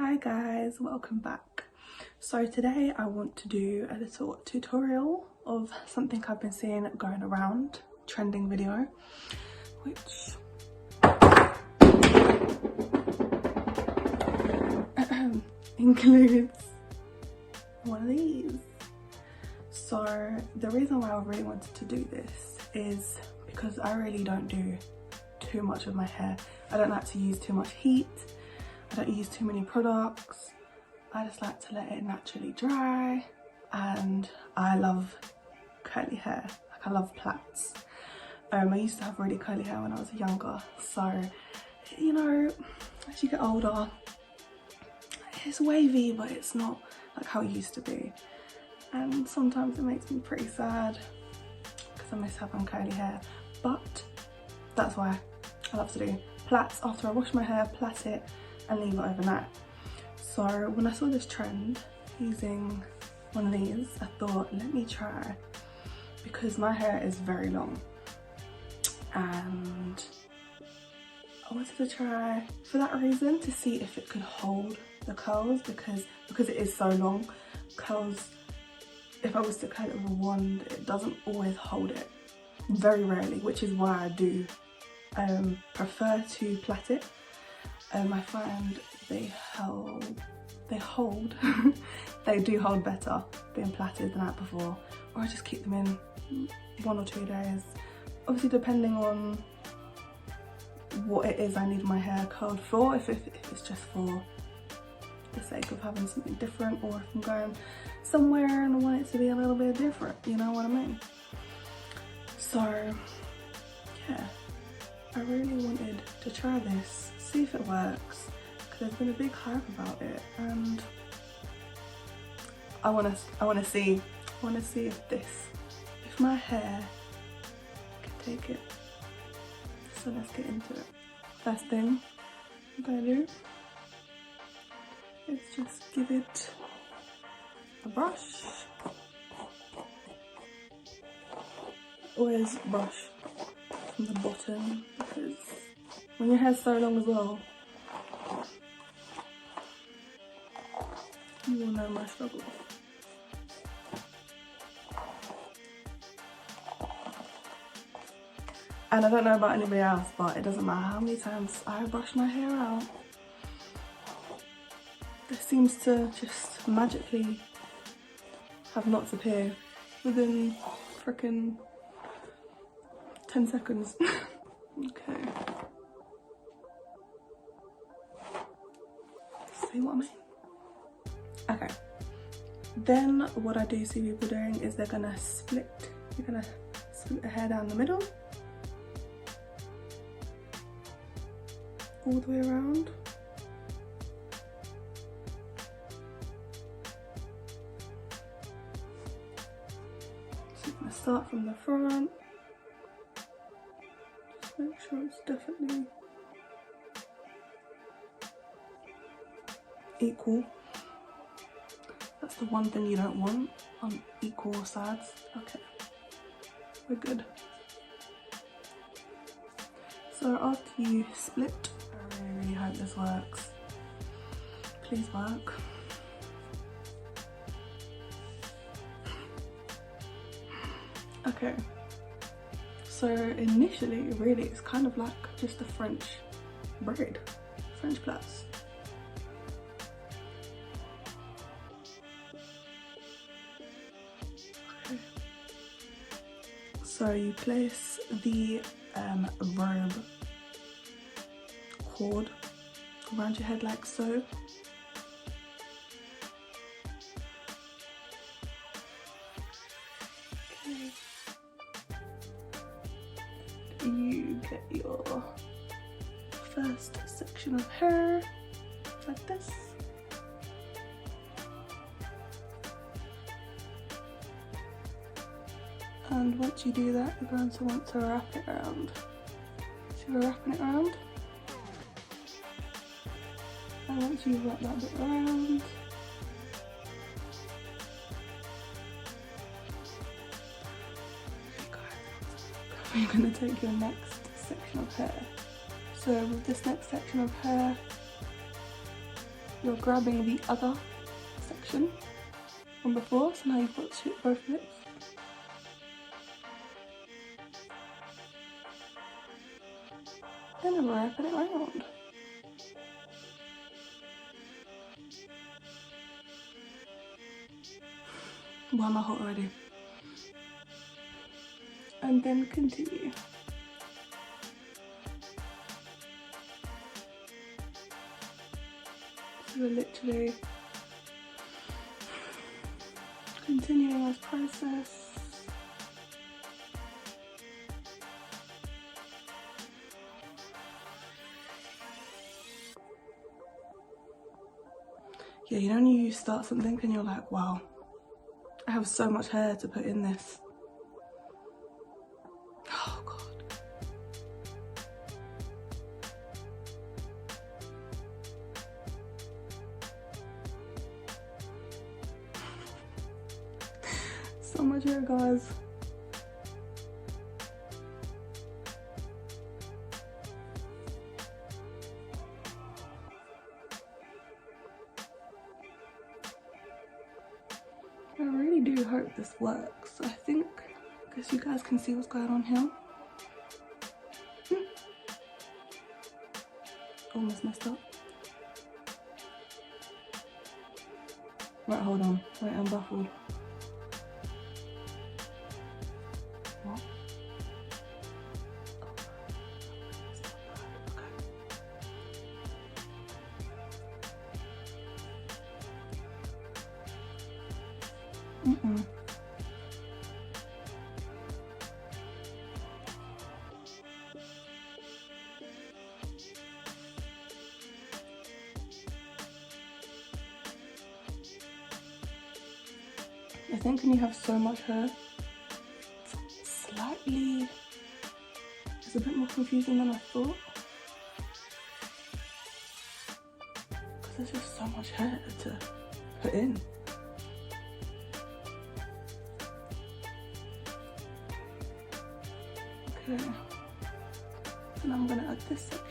Hi guys, welcome back. So today I want to do a little tutorial of something I've been seeing going around, trending video, which includes one of these. So the reason why I really wanted to do this is because I really don't do too much of my hair. I don't like to use too much heat. I don't use too many products. I just like to let it naturally dry, and I love curly hair. Like, I love plaits. I used to have really curly hair when I was younger, so you know, as you get older, it's wavy, but it's not like how it used to be. And sometimes it makes me pretty sad because I miss having curly hair. But that's why I love to do plaits. After I wash my hair, plait it and leave it overnight. So when I saw this trend using one of these, I thought, let me try, because my hair is very long and I wanted to try for that reason, to see if it could hold the curls, because it is so long. Curls, if I was to curl it with a wand, it doesn't always hold it, very rarely, which is why I do prefer to plait it. I find they do hold better being plaited the night before, or I just keep them in 1 or 2 days, obviously depending on what it is I need my hair curled for. If it's just for the sake of having something different, or if I'm going somewhere and I want it to be a little bit different, you know what I mean? So yeah, I really wanted to try this, see if it works, because there's been a big hype about it, and I want to see if my hair can take it. So let's get into it. First thing I'm gonna do is just give it a brush. Always brush from the bottom, because when your hair's so long as well, you will know my struggle. And I don't know about anybody else, but it doesn't matter how many times I brush my hair out, it seems to just magically have knots appear within frickin' 10 seconds. Okay. See what I mean? Okay. Then what I do see people doing is you're gonna split the hair down the middle, all the way around. So you're gonna start from the front. Just make sure it's definitely equal. That's the one thing you don't want on equal sides. Okay, we're good. So after you split, I really hope this works. Please work. Okay, so initially, really, it's kind of like just a French braid, French plaits. Okay, so you place the robe cord around your head like so. Okay. You get your first section of hair like this. And once you do that, you're going to want to wrap it around. So you're wrapping it around. And once you've wrapped that bit around, you're going to take your next section of hair. So with this next section of hair, you're grabbing the other section from before, so now you've got both lips. Then wrap it around. Why am I hot already? And then continue. So we're literally continuing this process. Yeah, you know when you start something and you're like, wow, I have so much hair to put in this. Oh God. So much hair, guys. I really do hope this works. I guess you guys can see what's going on here. Almost messed up. Right, hold on. Wait, I'm baffled. What? I think when you have so much hair, it's a bit more confusing than I thought. Because there's just so much hair to put in. Okay, and I'm gonna add this section.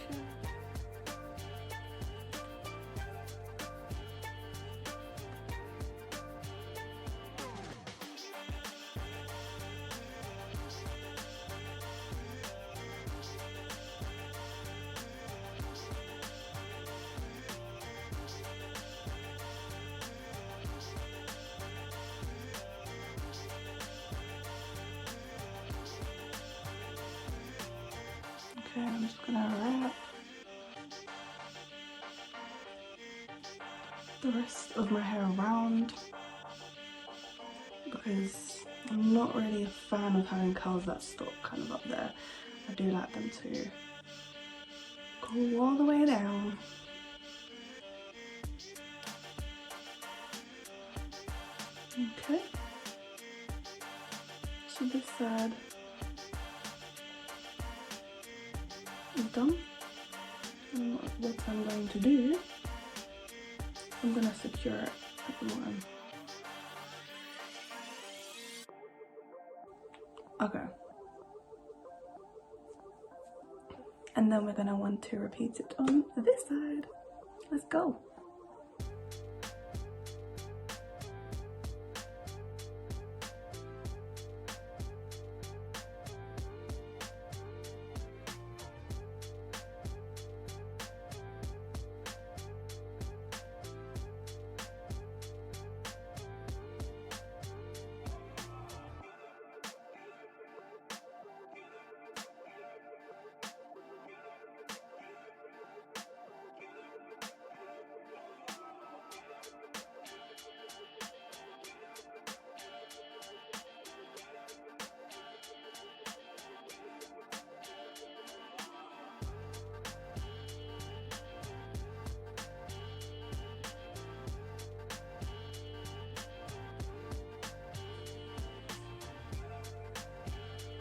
Okay, I'm just gonna wrap the rest of my hair around because I'm not really a fan of having curls that stop kind of up there. I do like them to go all the way down. Okay, so this side is done. And what I'm going to do, I'm going to secure it at the bottom. Okay. And then we're going to want to repeat it on this side. Let's go.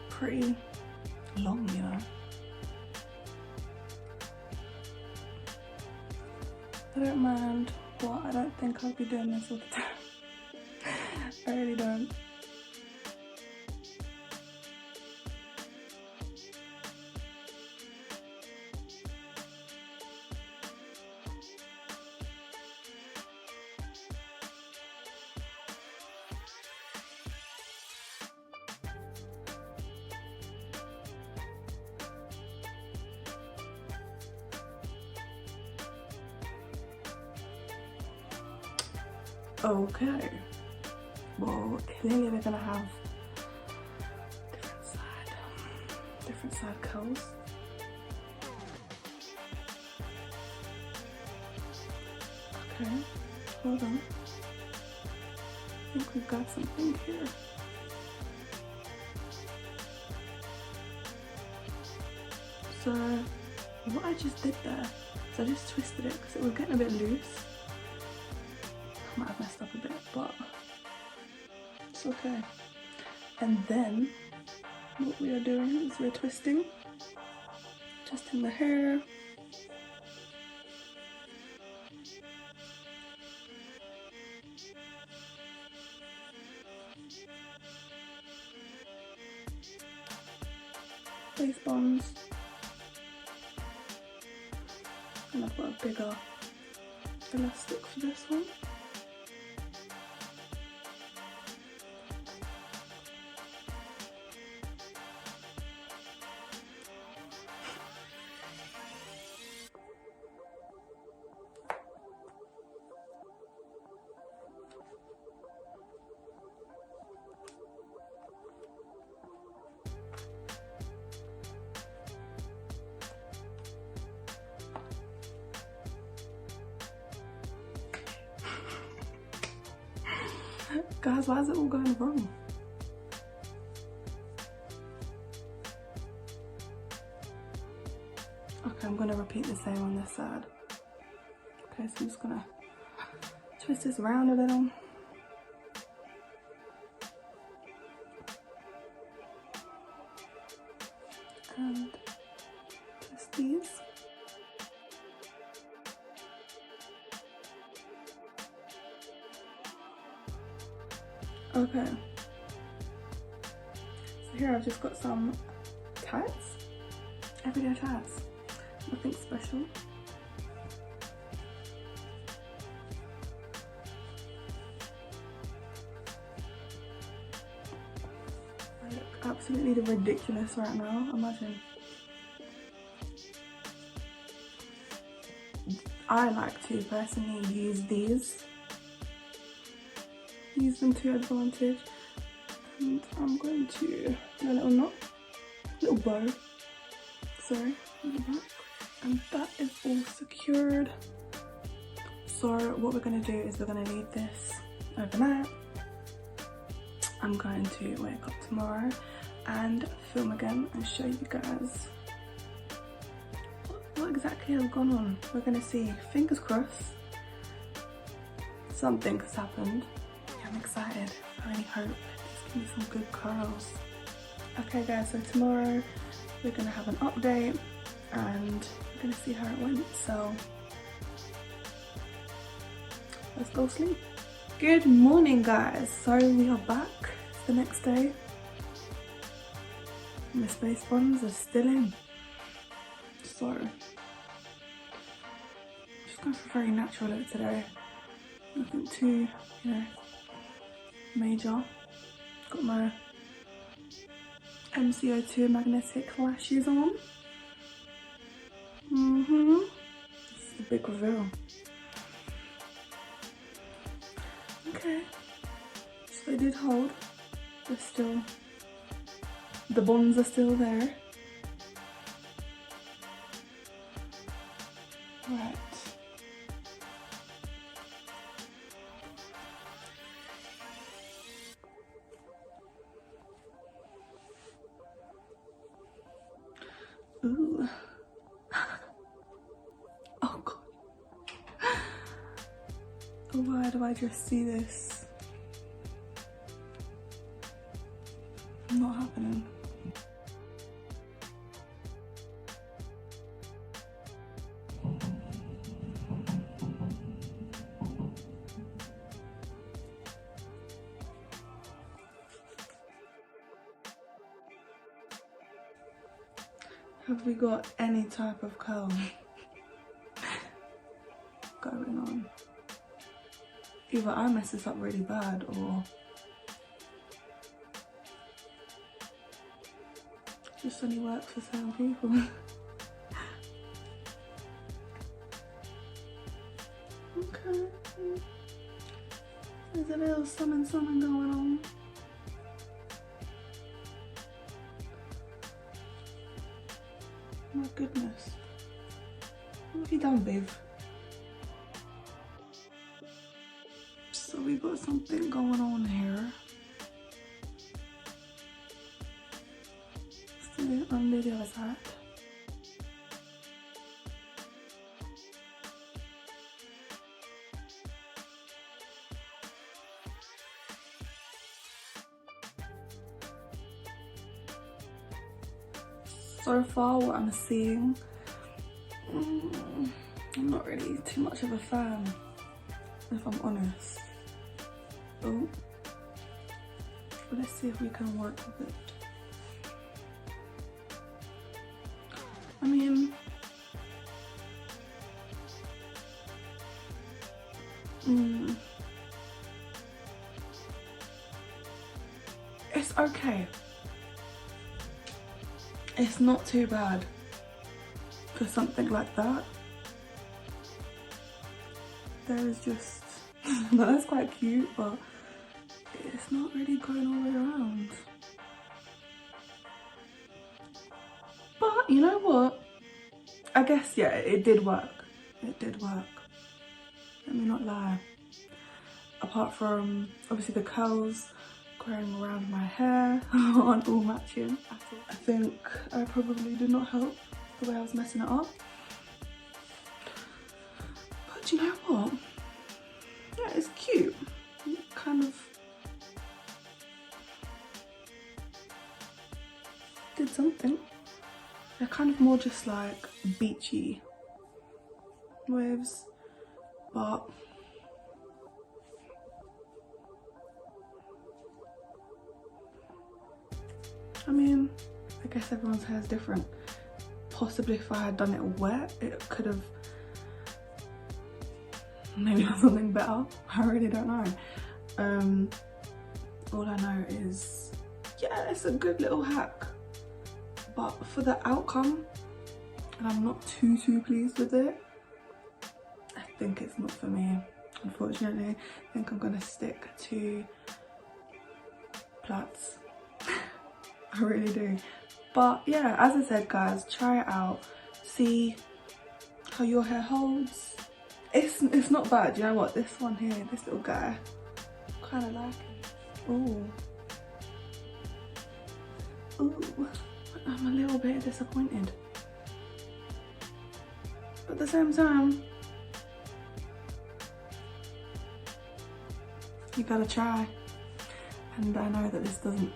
Pretty long, you know. I don't mind, but I don't think I'll be doing this all the time. I really don't. Okay, well clearly we're gonna have different side curls. Okay, hold on. I think we've got something here. So what I just did there, so I just twisted it because it was getting a bit loose. I might have messed up a bit, but it's okay. And then what we are doing is we're twisting the hair. Face bonds. And I've got a bigger elastic for this one. Guys, why is it all going wrong? Okay, I'm gonna repeat the same on this side. Okay, so I'm just gonna twist this around a little. And twist these. Okay, so here I've just got some tights, everyday tights, nothing special. I look absolutely ridiculous right now, imagine. I like to personally use these. Use them to advantage, and I'm going to do a little knot, little bow, sorry, and that is all secured. So what we're going to do is we're going to leave this overnight. I'm going to wake up tomorrow and film again and show you guys what exactly has gone on. We're going to see, fingers crossed, something has happened. I'm excited. I really hope it's gonna be some good curls. Okay guys, so tomorrow we're gonna have an update and we're gonna see how it went. So let's go sleep. Good morning guys. So we are back. It's the next day. My space bonds are still in. So just going for a very natural look today. Nothing too, you know, major. Got my MCO2 magnetic lashes on. This is the big reveal. Okay, so they did hold. They're still, the bonds are still there. Right. Ooh. Oh god. Why do I just see this? Not happening. Have we got any type of curl going on? Either I mess this up really bad or just only works for certain people. Okay. There's a little something going on. My goodness. What have you done, babe? So we got something going on here. Still under the other side. So far, what I'm seeing, I'm not really too much of a fan, if I'm honest. Oh, let's see if we can work with it. I mean, it's okay. It's not too bad for something like that. There is just, that's quite cute, but it's not really going all the way around. But you know what? I guess, yeah, it did work. It did work. Let me not lie. Apart from, obviously, the curls going around my hair aren't all matching at all. I think I probably did not help the way I was messing it up. But you know what? Yeah, it's cute. It kind of did something. They're kind of more just like beachy waves, but I mean, I guess everyone's hair is different. Possibly if I had done it wet, it could have maybe done something better. I really don't know. All I know is, yeah, it's a good little hack. But for the outcome, and I'm not too pleased with it, I think it's not for me, unfortunately. I think I'm gonna stick to plaits. I really do. But yeah, as I said, guys, try it out. See how your hair holds. It's not bad. You know what? This one here, this little guy, kind of like it. Ooh, I'm a little bit disappointed. But at the same time, you gotta try. And I know that this doesn't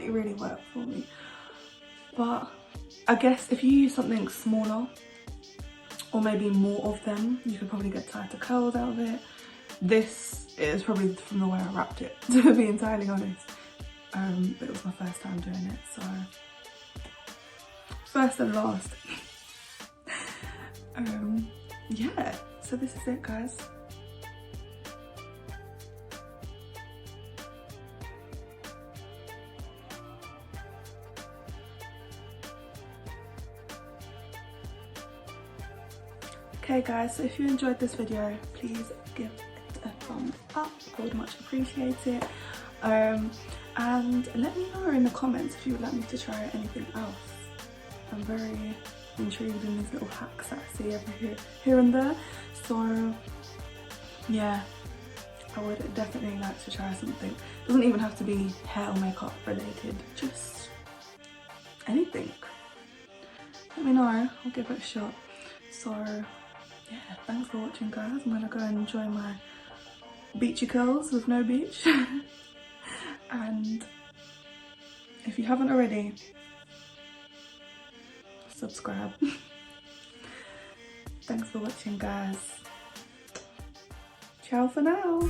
really work for me, but I guess if you use something smaller or maybe more of them, you could probably get tighter curls out of it. This is probably from the way I wrapped it, to be entirely honest. But it was my first time doing it, so first and last. Yeah, so this is it, guys. Okay guys, so if you enjoyed this video, please give it a thumbs up. I would much appreciate it. And let me know in the comments if you would like me to try anything else. I'm very intrigued in these little hacks that I see here and there. So yeah, I would definitely like to try something. It doesn't even have to be hair or makeup related, just anything. Let me know, I'll give it a shot. So yeah, thanks for watching, guys. I'm gonna go and enjoy my beachy curls with no beach. And if you haven't already, subscribe. Thanks for watching, guys. Ciao for now.